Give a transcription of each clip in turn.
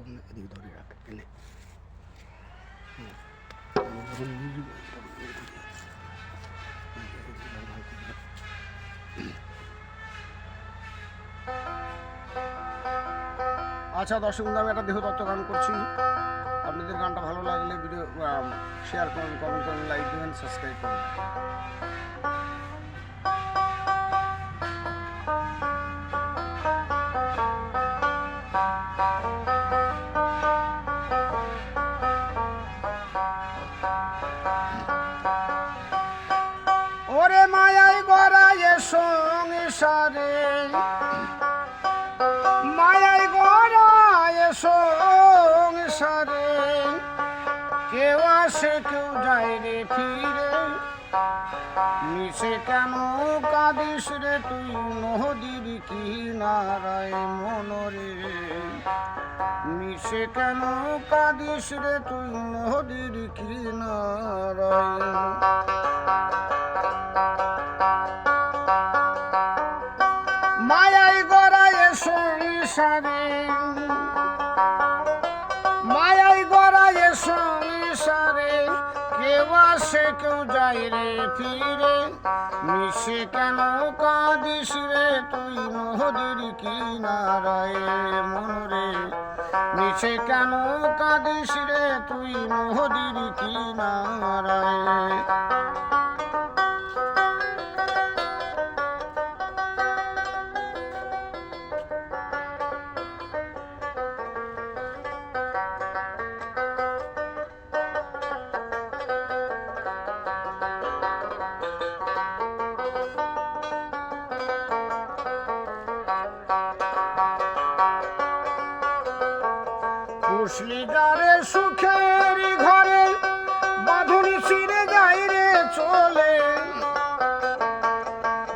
এদিকে ধরে রাখ এলে আচ্ছা দর্শক বন্ধু, আমি একটা দেহতত্ত্ব গান করছি। আপনাদের গানটা ভালো লাগলে ভিডিও শেয়ার করুন, কমেন্ট করুন, লাইক দেবেন, সাবস্ক্রাইব করুন। ওরে মায়ায় গড়ায় সংসারে, মায়ায় গড়ায় সংসারে, কেউ আসে কেউ যায় রে ফিরে, মিশে কেন কাঁদিস রে তুই নদীর কিনারায় মনরে, মিশে কেন কাঁদিস রে তুই নদীর কিনারায়। মায়ায় গড়ায় সংসারে, মায়ায় গড়ায় সংসারে, কেউ আসে কেউ যায় রে ফিরে, মিশে কেন কাঁদিস রে তুই নদীর কিনারায় মনরে, মিশে কেন কাঁদিস রে তুই নদীর কিনারায়। পুষলি যারে সুখের ঘরে, বাঁধুনি ছিঁড়ে যায় রে চলে,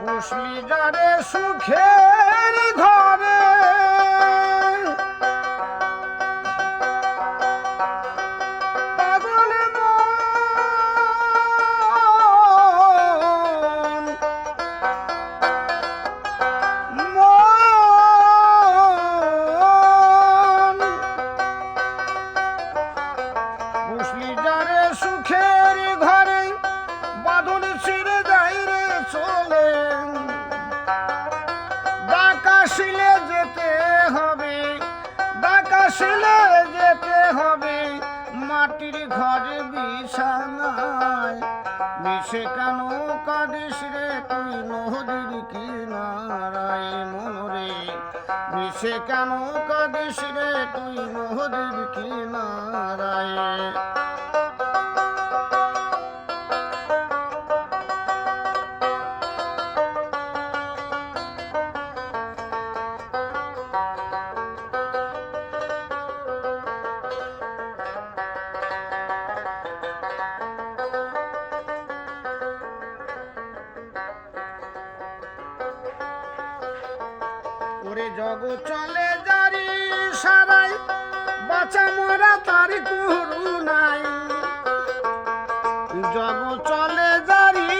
পুষলি যারে সুখের ঘরে, পাগল পুষলি যারে সুখের ঘরে, বাঁধন ছিঁড়ে যাই রে চলে, ডাকাশিলে যেতে হবে, ডাকাশিলে যেতে হবে, মাটির ঘরে বিছানায়, মিশে কেন কাঁদিস রে তুই নদীর কিনারায় মনরে, মিশে কেন কাঁদিস রে তুই নদীর কিনারায়। ওরে জগৎ চলে জারি সারাই, বাঁচা মরা তার করুণাই, জগৎ চলে জারি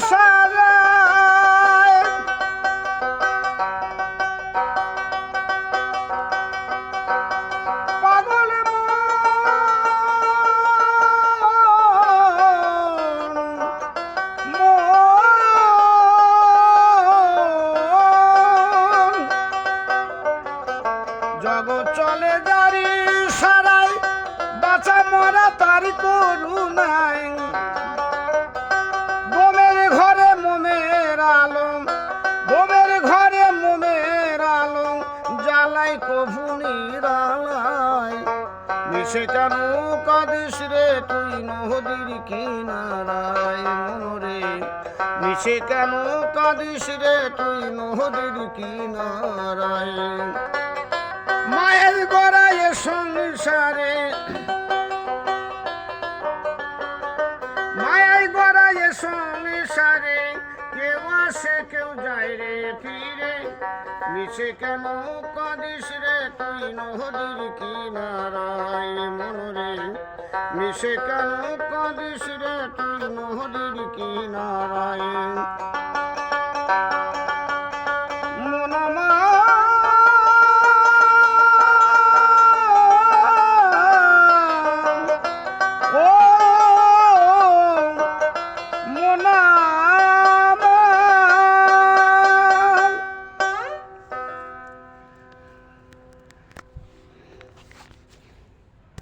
সারাই, পাগল জগৎ চলে জারি সারাই, বাঁচা মরা তার করুণাই, বোমের ঘরে মোমের আলম, বোমের ঘরে মোমের আলম, জ্বালাই কভু নিরালায়, মিশে কেন কাঁদিস রে তুই নদীর কিনারায় মনরে, মিশে কেন কাঁদিস রে তুই নদীর কিনারায়। মায়ের গড়ায় সংসারে, মায়ায় গড়ায় সংসারে, কেউ আসে কেউ যায় রে ফিরে, মিশে কেন কাঁদিস রে তুই নদীর কিনারায় মনরে, মিশে কেন কাঁদিস রে তুই নদীর কিনারায়। মনমা আমার